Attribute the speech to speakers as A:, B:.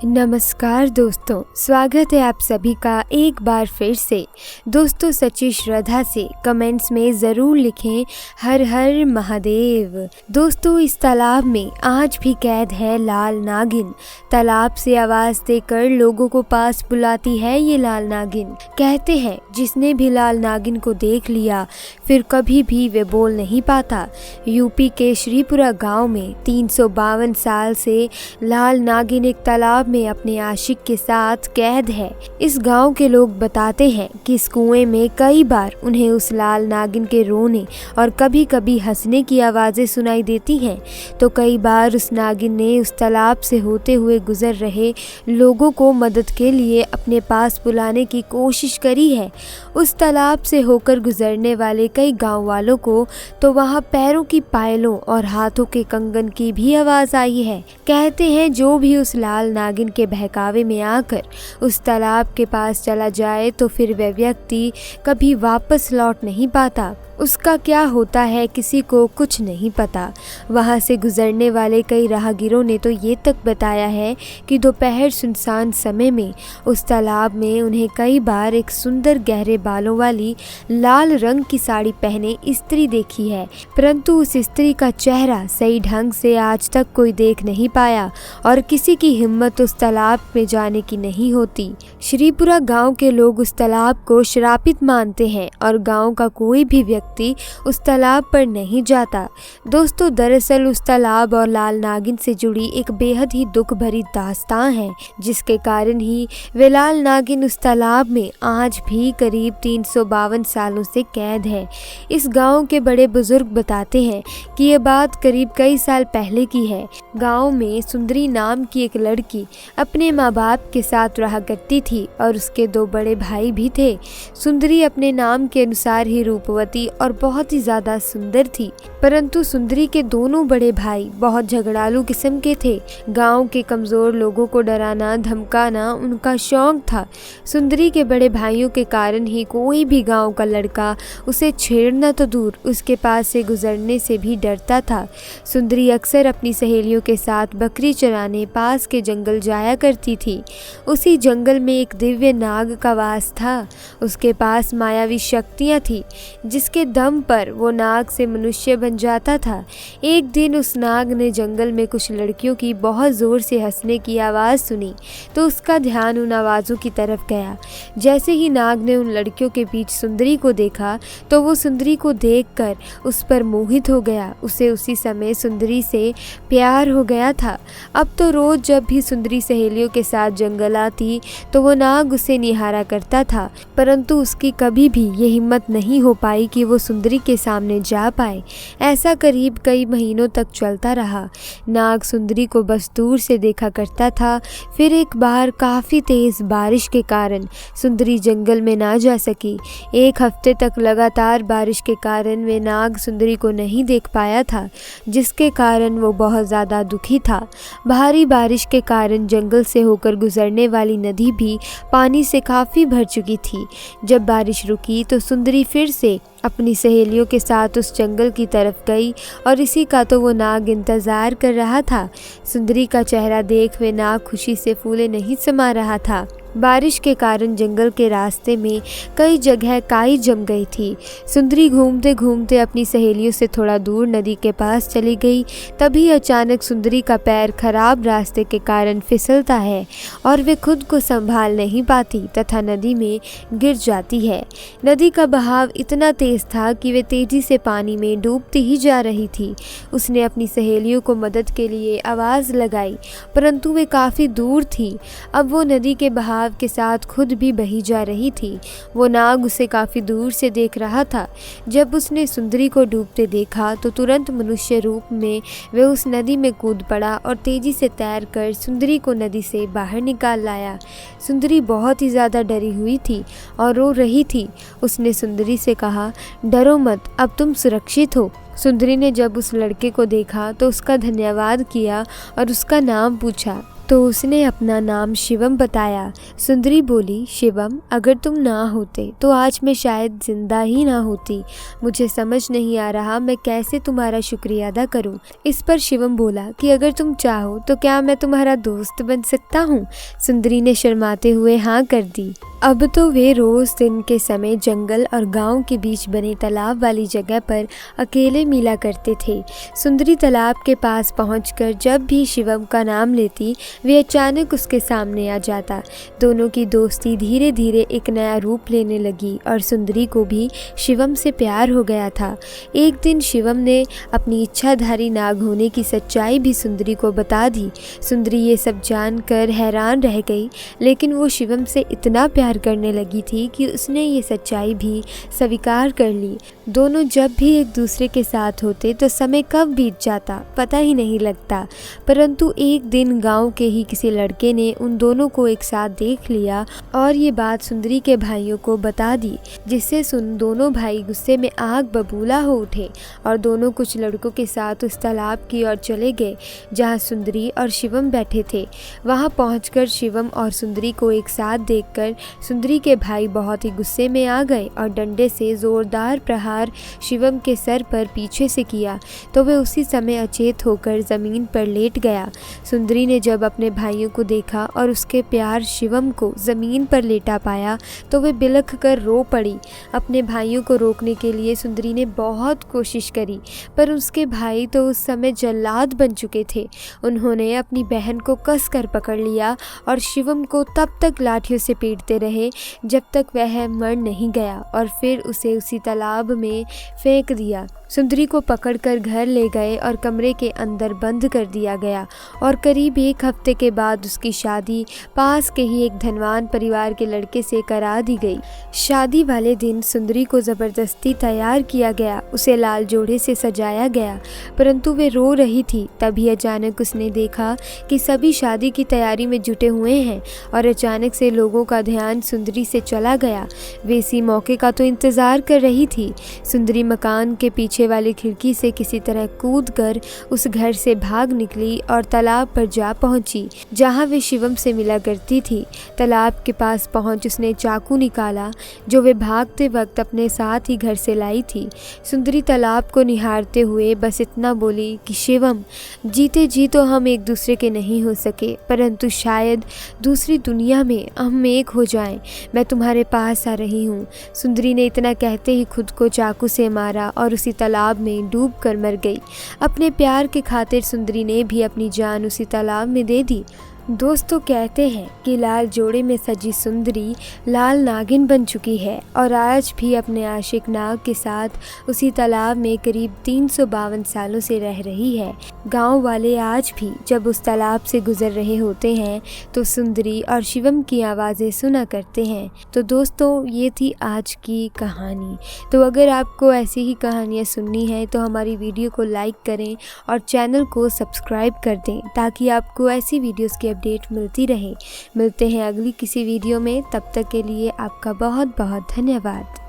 A: नमस्कार दोस्तों, स्वागत है आप सभी का एक बार फिर से। दोस्तों, सच्ची श्रद्धा से कमेंट्स में ज़रूर लिखें हर हर महादेव। दोस्तों, इस तालाब में आज भी कैद है लाल नागिन। तालाब से आवाज़ देकर लोगों को पास बुलाती है ये लाल नागिन। कहते हैं जिसने भी लाल नागिन को देख लिया फिर कभी भी वे बोल नहीं पाता। यूपी के श्रीपुरा गांव में 352 साल से लाल नागिन एक तालाब में अपने आशिक के साथ कैद है। इस गांव के लोग बताते हैं कि इस कुएं में कई बार उन्हें उस लाल नागिन के रोने और कभी कभी हंसने की आवाज़ें सुनाई देती हैं। तो कई बार उस नागिन ने उस तालाब से होते हुए गुजर रहे लोगों को मदद के लिए अपने पास बुलाने की कोशिश करी है। उस तालाब से होकर गुजरने वाले कई गाँव वालों को तो वहाँ पैरों की पायलों और हाथों के कंगन की भी आवाज़ आई है। कहते हैं जो भी उस लाल नागिन के बहकावे में आकर उस तालाब के पास चला जाए तो फिर वह व्यक्ति कभी वापस लौट नहीं पाता। उसका क्या होता है किसी को कुछ नहीं पता। वहाँ से गुजरने वाले कई राहगीरों ने तो ये तक बताया है कि दोपहर सुनसान समय में उस तालाब में उन्हें कई बार एक सुंदर गहरे बालों वाली लाल रंग की साड़ी पहने स्त्री देखी है, परंतु उस स्त्री का चेहरा सही ढंग से आज तक कोई देख नहीं पाया और किसी की हिम्मत उस तालाब में जाने की नहीं होती। श्रीपुरा गांव के लोग उस तालाब को श्रापित मानते हैं और गांव का कोई भी व्यक्ति उस तालाब पर नहीं जाता। दोस्तों, दरअसल उस तालाब और लाल नागिन से जुड़ी एक बेहद ही दुख भरी दास्तान है, जिसके कारण ही वे लाल नागिन उस तालाब में आज भी करीब 352 सालों से कैद है। इस गांव के बड़े बुजुर्ग बताते हैं कि ये बात करीब कई साल पहले की है। गांव में सुंदरी नाम की एक लड़की अपने माँ बाप के साथ रहा करती थी और उसके 2 बड़े भाई भी थे। सुंदरी अपने नाम के अनुसार ही रूपवती और बहुत ही ज़्यादा सुंदर थी, परंतु सुंदरी के दोनों बड़े भाई बहुत झगड़ालू किस्म के थे। गांव के कमज़ोर लोगों को डराना धमकाना उनका शौक था। सुंदरी के बड़े भाइयों के कारण ही कोई भी गांव का लड़का उसे छेड़ना तो दूर उसके पास से गुजरने से भी डरता था। सुंदरी अक्सर अपनी सहेलियों के साथ बकरी चराने पास के जंगल जाया करती थी। उसी जंगल में एक दिव्य नाग का वास था। उसके पास मायावी शक्तियाँ थी जिसके दम पर वो नाग से मनुष्य बन जाता था। एक दिन उस नाग ने जंगल में कुछ लड़कियों की बहुत ज़ोर से हंसने की आवाज़ सुनी तो उसका ध्यान उन आवाज़ों की तरफ गया। जैसे ही नाग ने उन लड़कियों के बीच सुंदरी को देखा तो वो सुंदरी को देखकर उस पर मोहित हो गया। उसे उसी समय सुंदरी से प्यार हो गया था। अब तो रोज़ जब भी सुंदरी सहेलियों के साथ जंगल आती तो वो नाग उसे निहारा करता था, परंतु उसकी कभी भी ये हिम्मत नहीं हो पाई कि वो सुंदरी के सामने जा पाए। ऐसा करीब कई महीनों तक चलता रहा। नाग सुंदरी को बस दूर से देखा करता था। फिर एक बार काफ़ी तेज़ बारिश के कारण सुंदरी जंगल में ना जा सकी। 1 हफ्ते तक लगातार बारिश के कारण वे नाग सुंदरी को नहीं देख पाया था, जिसके कारण वो बहुत ज़्यादा दुखी था। भारी बारिश के कारण जंगल से होकर गुजरने वाली नदी भी पानी से काफ़ी भर चुकी थी। जब बारिश रुकी तो सुंदरी फिर से अपनी सहेलियों के साथ उस जंगल की तरफ गई और इसी का तो वो नाग इंतज़ार कर रहा था। सुंदरी का चेहरा देख वे नाग खुशी से फूले नहीं समा रहा था। बारिश के कारण जंगल के रास्ते में कई जगह काई जम गई थी। सुंदरी घूमते घूमते अपनी सहेलियों से थोड़ा दूर नदी के पास चली गई। तभी अचानक सुंदरी का पैर खराब रास्ते के कारण फिसलता है और वे खुद को संभाल नहीं पाती तथा नदी में गिर जाती है। नदी का बहाव इतना तेज था कि वे तेजी से पानी में डूबती ही जा रही थी। उसने अपनी सहेलियों को मदद के लिए आवाज़ लगाई, परंतु वे काफ़ी दूर थी। अब वो नदी के बहाव के साथ खुद भी बही जा रही थी। वो नाग उसे काफ़ी दूर से देख रहा था। जब उसने सुंदरी को डूबते देखा तो तुरंत मनुष्य रूप में वह उस नदी में कूद पड़ा और तेजी से तैरकर सुंदरी को नदी से बाहर निकाल लाया। सुंदरी बहुत ही ज़्यादा डरी हुई थी और रो रही थी। उसने सुंदरी से कहा, डरो मत, अब तुम सुरक्षित हो। सुंदरी ने जब उस लड़के को देखा तो उसका धन्यवाद किया और उसका नाम पूछा तो उसने अपना नाम शिवम बताया। सुंदरी बोली, शिवम, अगर तुम ना होते तो आज मैं शायद जिंदा ही ना होती। मुझे समझ नहीं आ रहा मैं कैसे तुम्हारा शुक्रिया अदा करूं। इस पर शिवम बोला कि अगर तुम चाहो तो क्या मैं तुम्हारा दोस्त बन सकता हूं। सुंदरी ने शर्माते हुए हाँ कर दी। अब तो वे रोज दिन के समय जंगल और गांव के बीच बने तालाब वाली जगह पर अकेले मिला करते थे। सुंदरी तालाब के पास पहुंचकर जब भी शिवम का नाम लेती, वे अचानक उसके सामने आ जाता। दोनों की दोस्ती धीरे धीरे एक नया रूप लेने लगी और सुंदरी को भी शिवम से प्यार हो गया था। एक दिन शिवम ने अपनी इच्छाधारी नाग होने की सच्चाई भी सुंदरी को बता दी। सुंदरी ये सब जानकर हैरान रह गई, लेकिन वो शिवम से इतना प्यार करने लगी थी कि उसने ये सच्चाई भी स्वीकार कर ली। दोनों जब भी एक दूसरे के साथ होते तो समय कब बीत जाता पता ही नहीं लगता। परंतु एक दिन गांव के ही किसी लड़के ने उन दोनों को एक साथ देख लिया और ये बात सुंदरी के भाइयों को बता दी, जिससे सुन दोनों भाई गुस्से में आग बबूला हो उठे और दोनों कुछ लड़कों के साथ उस तालाब की ओर चले गए जहां सुंदरी और शिवम बैठे थे। वहां पहुंचकर शिवम और सुंदरी को एक साथ देखकर सुंदरी के भाई बहुत ही गुस्से में आ गए और डंडे से जोरदार प्रहार शिवम के सर पर पीछे से किया तो वह उसी समय अचेत होकर ज़मीन पर लेट गया। सुंदरी ने जब अपने भाइयों को देखा और उसके प्यार शिवम को ज़मीन पर लेटा पाया तो वह बिलख कर रो पड़ी। अपने भाइयों को रोकने के लिए सुंदरी ने बहुत कोशिश करी, पर उसके भाई तो उस समय जल्लाद बन चुके थे। उन्होंने अपनी बहन को कस कर पकड़ लिया और शिवम को तब तक लाठियों से पीटते रहे जब तक वह मर नहीं गया और फिर उसे उसी तालाब में फेंक दिया। सुंदरी को पकड़कर घर ले गए और कमरे के अंदर बंद कर दिया गया और करीब एक हफ्ते के बाद उसकी शादी पास के ही एक धनवान परिवार के लड़के से करा दी गई। शादी वाले दिन सुंदरी को ज़बरदस्ती तैयार किया गया, उसे लाल जोड़े से सजाया गया, परंतु वे रो रही थी। तभी अचानक उसने देखा कि सभी शादी की तैयारी में जुटे हुए हैं और अचानक से लोगों का ध्यान सुंदरी से चला गया। वे इसी मौके का तो इंतज़ार कर रही थी। सुंदरी मकान के पीछे वाली खिड़की से किसी तरह कूदकर उस घर से भाग निकली और तालाब पर जा पहुंची जहां वे शिवम से मिला करती थी। तालाब के पास पहुंच उसने चाकू निकाला जो वे भागते वक्त अपने साथ ही घर से लाई थी। सुंदरी तालाब को निहारते हुए बस इतना बोली कि शिवम, जीते जी तो हम एक दूसरे के नहीं हो सके, परंतु शायद दूसरी दुनिया में हम एक हो जाएं। मैं तुम्हारे पास आ रही हूँ। सुंदरी ने इतना कहते ही खुद को चाकू से मारा और उसी तालाब में डूब कर मर गई। अपने प्यार के खातिर सुंदरी ने भी अपनी जान उसी तालाब में दे दी। दोस्तों कहते हैं कि लाल जोड़े में सजी सुंदरी लाल नागिन बन चुकी है और आज भी अपने आशिक नाग के साथ उसी तालाब में करीब 352 सालों से रह रही है। गांव वाले आज भी जब उस तालाब से गुजर रहे होते हैं तो सुंदरी और शिवम की आवाज़ें सुना करते हैं। तो दोस्तों ये थी आज की कहानी। तो अगर आपको ऐसी ही कहानियाँ सुननी है तो हमारी वीडियो को लाइक करें और चैनल को सब्सक्राइब कर दें ताकि आपको ऐसी वीडियोज़ की अपडेट मिलती रहे। मिलते हैं अगली किसी वीडियो में, तब तक के लिए आपका बहुत बहुत धन्यवाद।